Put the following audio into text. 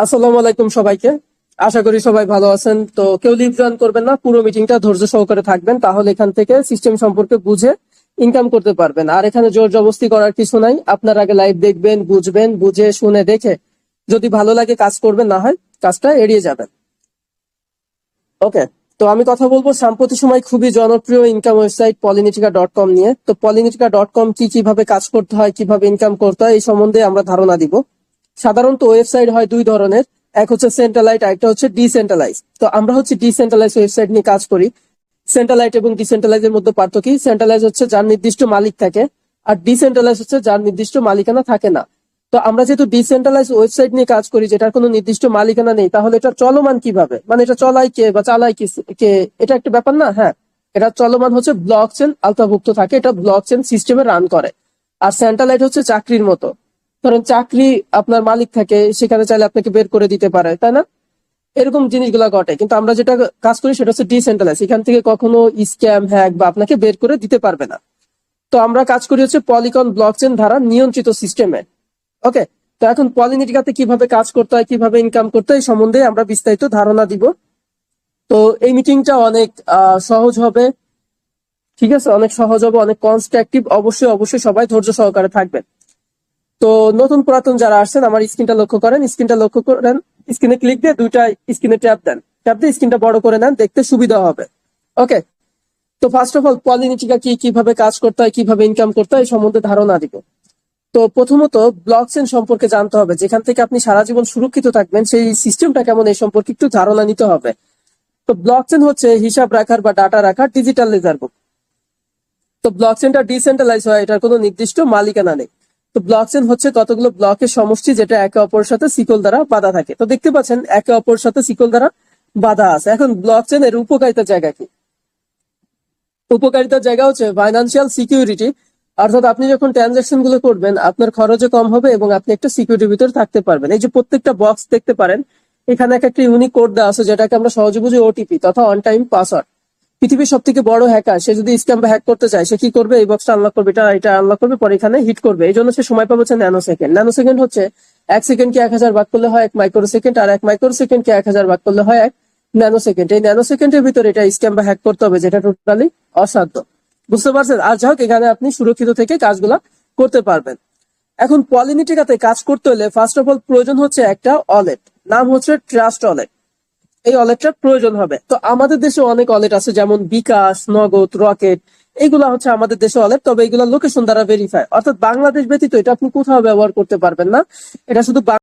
আসসালামু আলাইকুম সবাইকে। আশা করি সবাই ভালো আছেন। তো কেউ লিভ জয়েন করবেন না, পুরো মিটিংটা ধৈর্য সহকারে থাকবেন, তাহলে এখান থেকে সিস্টেম সম্পর্কে বুঝে ইনকাম করতে পারবেন। আর এখানে জোর জবরদস্তি করার কিছু নাই। আপনার আগে লাইভ দেখবেন, বুঝবেন, বুঝে শুনে দেখে যদি ভালো লাগে কাজ করবেন, না হয় কাজটা এড়িয়ে যাবেন। ওকে, তো আমি কথা বলবো সাম্প্রতিক সময় খুবই জনপ্রিয় ইনকাম ওয়েবসাইট পলিনিটিকা.com নিয়ে। তো পলিনিটিকা.com কিভাবে কাজ করতে হয়, কিভাবে ইনকাম করতে হয়, এই সম্বন্ধে আমরা ধারণা দিব। সাধারণত ওয়েবসাইট হয় দুই ধরনের, এক হচ্ছে সেন্ট্রালাইজ, আরেকটা হচ্ছে ডিসেন্ট্রালাইজ। তো আমরা হচ্ছে ডিসেন্ট্রালাইজ ওয়েবসাইট নিয়ে কাজ করি। সেন্ট্রালাইজ এবং ডিসেন্ট্রালাইজের মধ্যে পার্থক্য কি? সেন্ট্রালাইজ হচ্ছে যার নির্দিষ্ট মালিক থাকে, আর ডিসেন্ট্রালাইজ হচ্ছে যার নির্দিষ্ট মালিকানা থাকে না। তো আমরা যেহেতু ডিসেন্ট্রালাইজ ওয়েবসাইট নিয়ে কাজ করি, যেটার কোনো নির্দিষ্ট মালিকানা নেই, তাহলে এটা চলমান কিভাবে, মানে এটা চলায় কে বা চালায় কে, এটা একটা ব্যাপার না? হ্যাঁ, এটা চলমান হচ্ছে ব্লক চেন আওতাভুক্ত থাকে, এটা ব্লক চেন সিস্টেমে রান করে। আর সেন্ট্রালাইজ হচ্ছে চাকরির মতো। ধরেন চাকরি, আপনার মালিক থাকে, সেখানে চাইলে আপনাকে বের করে দিতে পারে, তাই না? এরকম জিনিসগুলো ঘটে। কিন্তু আমরা যেটা কাজ করি সেটা হচ্ছে ডিসেন্ট্রালাইজ, এখান থেকে কখনো স্ক্যাম, হ্যাক বা আপনাকে বের করে দিতে পারবে না। তো আমরা কাজ করি হচ্ছে পলিগন ব্লকচেন দ্বারা নিয়ন্ত্রিত সিস্টেমে। ওকে, তো এখন পলিনিটিকাতে কিভাবে কাজ করতে হয়, কিভাবে ইনকাম করতে হয়, এই সম্বন্ধে আমরা বিস্তারিত ধারণা দিব। তো এই মিটিংটা অনেক সহজ হবে, ঠিক আছে? অনেক সহজ হবে, অনেক কনস্ট্রাকটিভ। অবশ্যই অবশ্যই সবাই ধৈর্য সহকারে থাকবেন। তো নতুন পুরাতন যারা আসছেন, আমার স্ক্রিনটা লক্ষ্য করেন, স্ক্রিনটা লক্ষ্য করেন, স্ক্রিনে ক্লিক দিয়ে দুইটা স্ক্রিনে ট্যাপ দেন, ট্যাপ দিয়ে স্ক্রিনটা বড় করে নেন, দেখতে সুবিধা হবে। ওকে, তো ফার্স্ট অফ অল পলিনিটিকা কিভাবে কাজ করতে হয়, কিভাবে ইনকাম করতে হয়, এই সম্বন্ধে ধারণা দিব। তো প্রথমত ব্লকচেন সম্পর্কে জানতে হবে, যেখান থেকে আপনি সারা জীবন সুরক্ষিত থাকবেন, সেই সিস্টেমটা কেমন এই সম্পর্কে একটু ধারণা নিতে হবে। তো ব্লকচেন হচ্ছে হিসাব রাখার বা ডাটা রাখার ডিজিটাল লেজার বুক। তো ব্লকচেনটা ডিসেন্ট্রালাইজ হয়, এটার কোনো নির্দিষ্ট মালিকানা নেই। তো ব্লকচেন হচ্ছে কতগুলো ব্লকের সমষ্টি, যেটা একে অপরের সাথে শিকল দ্বারা বাঁধা থাকে। তো দেখতে পাচ্ছেন একে অপরের সাথে শিকল দ্বারা বাঁধা আছে। এখন ব্লকচেনের উপকারিতার জায়গা কি? উপকারিতার জায়গা হচ্ছে ফাইন্যান্সিয়াল সিকিউরিটি। অর্থাৎ আপনি যখন ট্রানজাকশন গুলো করবেন, আপনার খরচও কম হবে এবং আপনি একটা সিকিউরিটির ভিতরে থাকতে পারবেন। এই যে প্রত্যেকটা বক্স দেখতে পারেন, এখানে একটা ইউনিক কোড দেওয়া আছে, যেটাকে আমরা সহজে বুঝি ওটিপি তথা অন টাইম পাসওয়ার্ড। পৃথিবীর সব থেকে বড় হ্যাকার, সে যদি স্ক্যাম বা হ্যাক করতে চায়, সে কি করবে? এই বক্সটা আনলক করবে, এটা আনলক করবে, পরে এখানে হিট করবে। এই জন্য সে সময় পাবে হচ্ছে ন্যানো সেকেন্ড। ন্যানো সেকেন্ড হচ্ছে 1 সেকেন্ডকে 1000 ভাগ করলে হয় 1 মাইক্রো সেকেন্ড, আর 1 মাইক্রো সেকেন্ডকে 1000 ভাগ করলে হয় 1 ন্যানো সেকেন্ড। এই ন্যানো সেকেন্ডের ভিতরে এটা স্ক্যাম বা হ্যাক করতে হবে, যেটা টোটালি অসাধ্য। বুঝতে পারছেন? আর যাই হোক, এখানে আপনি সুরক্ষিত থেকে কাজগুলা করতে পারবেন। এখন পলিনিটিকাতে কাজ করতে হলে ফার্স্ট অফ অল প্রয়োজন হচ্ছে একটা ওয়ালেট, নাম হচ্ছে ট্রাস্ট ওয়ালেট। এই ওয়ালেটটার প্রয়োজন হবে। তো আমাদের দেশে অনেক ওয়ালেট আছে, যেমন বিকাশ, নগদ, রকেট। এইগুলা হচ্ছে আমাদের দেশে ওয়ালেট, তবে এগুলা লোকেশন দ্বারা ভেরিফাই, অর্থাৎ বাংলাদেশ ব্যতীত এটা আপনি কোথাও ব্যবহার করতে পারবেন না। এটা শুধু